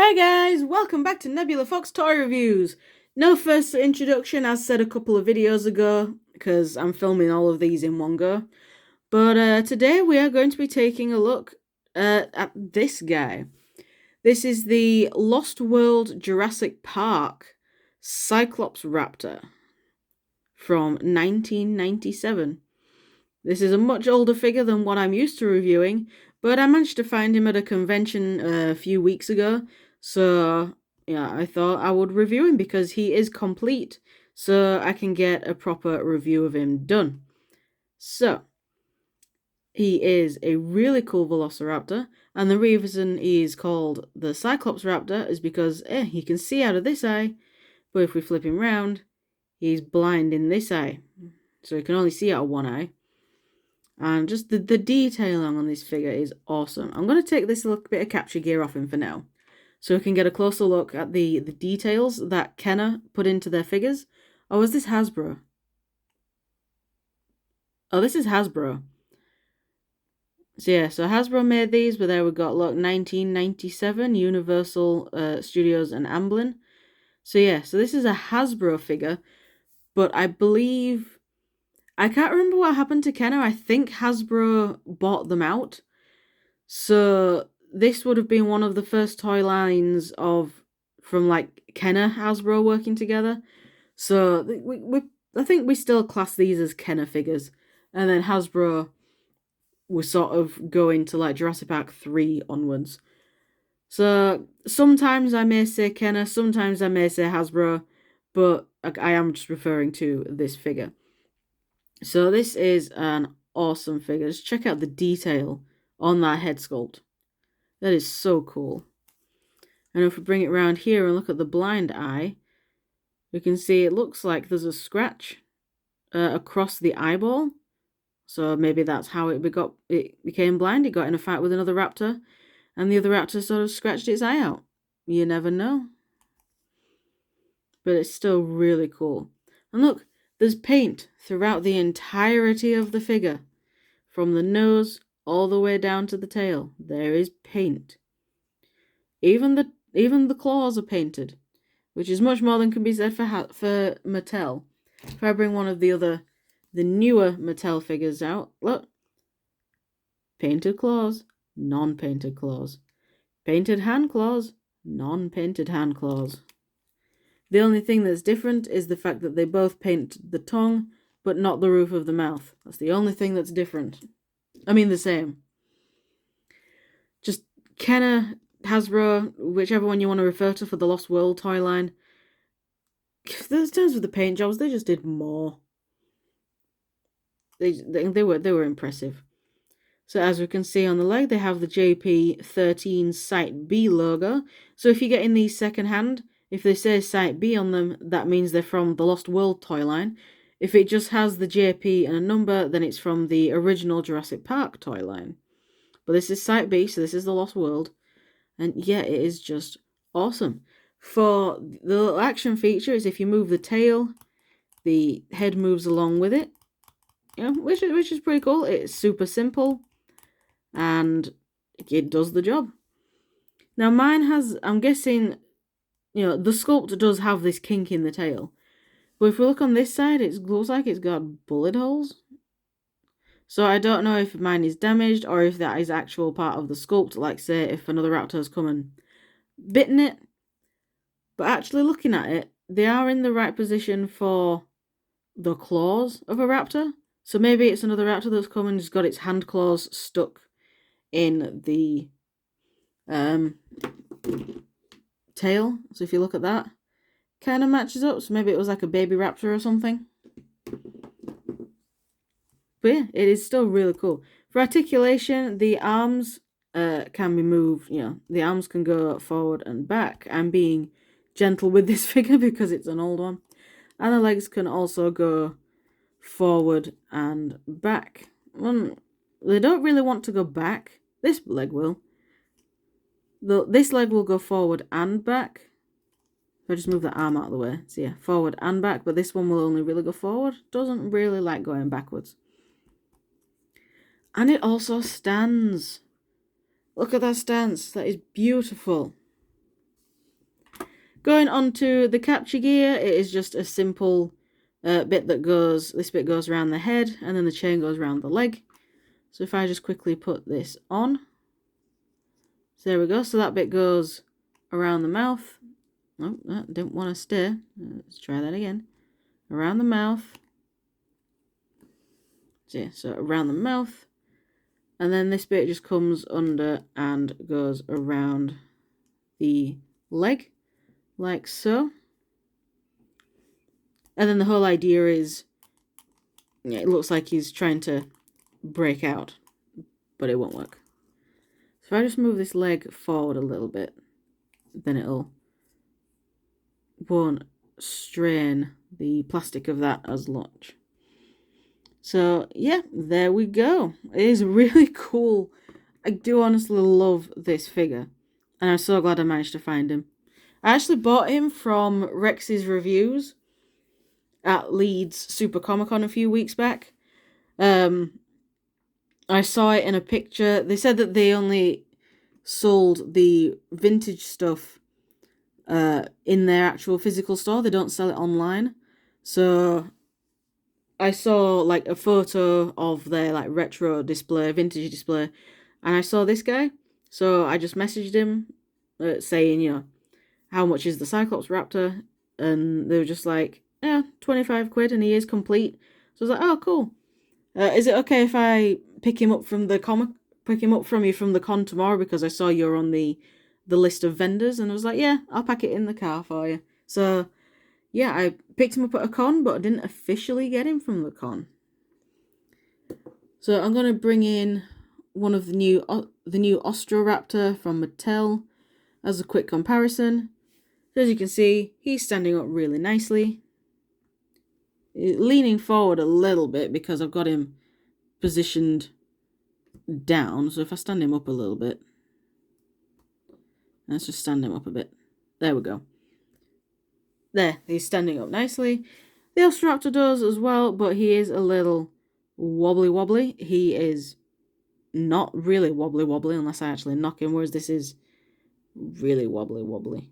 Hi guys, welcome back to Nebula Fox Toy Reviews. No first introduction, as said a couple of videos ago, because I'm filming all of these in one go. But today we are going to be taking a look at this guy. This is the Lost World Jurassic Park Cyclops Raptor from 1997. This is a much older figure than what I'm used to reviewing, but I managed to find him at a convention a few weeks ago, so yeah, I thought I would review him because he is complete, so I can get a proper review of him done. So, he is a really cool Velociraptor, and the reason he is called the Cyclops Raptor is because he can see out of this eye, but if we flip him round, he's blind in this eye, so he can only see out of one eye. And just the detailing on this figure is awesome. I'm going to take this little bit of capture gear off him for now, so we can get a closer look at the details that Kenner put into their figures. Oh, is this Hasbro? Oh, this is Hasbro. So yeah, so Hasbro made these, but there we got, look, 1997, Universal Studios and Amblin. So yeah, so this is a Hasbro figure, but I believe... I can't remember what happened to Kenner. I think Hasbro bought them out. So this would have been one of the first toy lines from like Kenner Hasbro working together. So I think we still class these as Kenner figures. And then Hasbro was sort of going to like Jurassic Park 3 onwards. So sometimes I may say Kenner, sometimes I may say Hasbro, but I am just referring to this figure. So this is an awesome figure. Just check out the detail on that head sculpt. That is so cool. And if we bring it around here and look at the blind eye, we can see it looks like there's a scratch across the eyeball. So maybe that's how it became blind. It got in a fight with another raptor, and the other raptor sort of scratched its eye out. You never know. But it's still really cool. And look, there's paint throughout the entirety of the figure. From the nose all the way down to the tail, there is paint. Even the claws are painted, which is much more than can be said for Mattel. If I bring one of the newer Mattel figures out, look. Painted claws, non-painted claws. Painted hand claws, non-painted hand claws. The only thing that's different is the fact that they both paint the tongue, but not the roof of the mouth. That's the only thing that's different. I mean, the same. Just Kenner, Hasbro, whichever one you want to refer to for the Lost World toy line. In terms of the paint jobs, they just did more. They were impressive. So as we can see on the leg, they have the JP13 Site B logo. So if you're getting these secondhand, if they say Site B on them, that means they're from the Lost World toy line. If it just has the JP and a number, then it's from the original Jurassic Park toy line. But this is Site B, so this is the Lost World. And yeah, it is just awesome. For the little action feature is if you move the tail, the head moves along with it. You know, which is pretty cool. It's super simple, and it does the job. Now mine has, I'm guessing, you know, the sculpt does have this kink in the tail. But if we look on this side, it looks like it's got bullet holes. So I don't know if mine is damaged or if that is actual part of the sculpt, like say if another raptor has come and bitten it. But actually looking at it, they are in the right position for the claws of a raptor. So maybe it's another raptor that's come and just got its hand claws stuck in the tail. So if you look at that, kind of matches up. So maybe it was like a baby raptor or something. But yeah, it is still really cool. For articulation, the arms can be moved. You know, the arms can go forward and back. I'm being gentle with this figure because it's an old one. And the legs can also go forward and back. Well, they don't really want to go back. This leg will. This leg will go forward and back. If I just move the arm out of the way. So yeah, forward and back. But this one will only really go forward. Doesn't really like going backwards. And it also stands. Look at that stance. That is beautiful. Going on to the capture gear, it is just a simple bit that goes, this bit goes around the head, and then the chain goes around the leg. So if I just quickly put this on, so there we go. So that bit goes around the mouth. Oh, that didn't want to stay. Let's try that again. Around the mouth. So around the mouth. And then this bit just comes under and goes around the leg, like so. And then the whole idea is, yeah, it looks like he's trying to break out, but it won't work. So if I just move this leg forward a little bit, then won't strain the plastic of that as much. So yeah, there we go. It is really cool. I do honestly love this figure, and I'm so glad I managed to find him. I actually bought him from Rex's Reviews at Leeds Super Comic Con a few weeks back. I saw it in a picture. They said that they only sold the vintage stuff in their actual physical store. They don't sell it online. So I saw like a photo of their like retro display, vintage display, and I saw this guy. So I just messaged him saying, you know, how much is the Cyclops Raptor? And they were just like, yeah, 25 quid, and he is complete. So I was like, oh, cool. Is it okay if I pick him up from you from the con tomorrow, because I saw you're on the list of vendors? And I was like, yeah, I'll pack it in the car for you. So yeah, I picked him up at a con, but I didn't officially get him from the con. So I'm gonna bring in one of the new Ostroraptor from Mattel as a quick comparison. So as you can see, he's standing up really nicely, leaning forward a little bit because I've got him positioned down. So if I stand him up a little bit, let's just stand him up a bit. There we go. There, he's standing up nicely. The Ostroraptor does as well, but he is a little wobbly. He is not really wobbly unless I actually knock him, whereas this is really wobbly.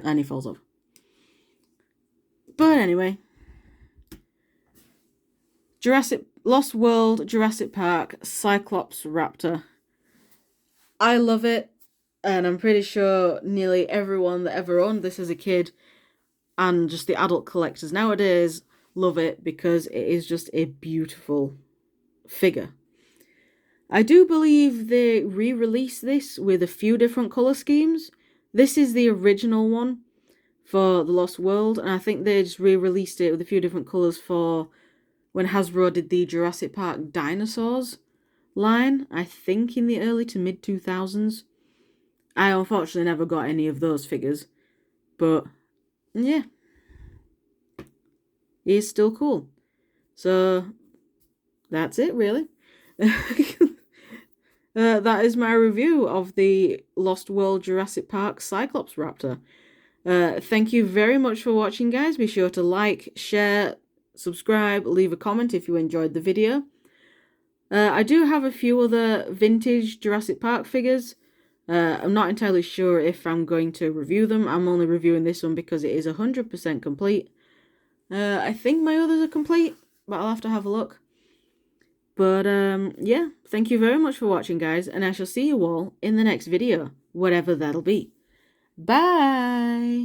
And he falls off. But anyway, Lost World, Jurassic Park, Cyclops Raptor. I love it, and I'm pretty sure nearly everyone that ever owned this as a kid, and just the adult collectors nowadays, love it because it is just a beautiful figure. I do believe they re-released this with a few different colour schemes. This is the original one for the Lost World, and I think they just re-released it with a few different colours for when Hasbro did the Jurassic Park Dinosaurs line, I think in the early to mid-2000s. I unfortunately never got any of those figures, but yeah, he's still cool. So that's it, really. That is my review of the Lost World Jurassic Park Cyclops Raptor. Thank you very much for watching, guys. Be sure to like, share, subscribe, leave a comment if you enjoyed the video. I do have a few other vintage Jurassic Park figures. I'm not entirely sure if I'm going to review them. I'm only reviewing this one because it is 100% complete. I think my others are complete, but I'll have to have a look. But yeah, thank you very much for watching, guys, and I shall see you all in the next video, whatever that'll be. Bye!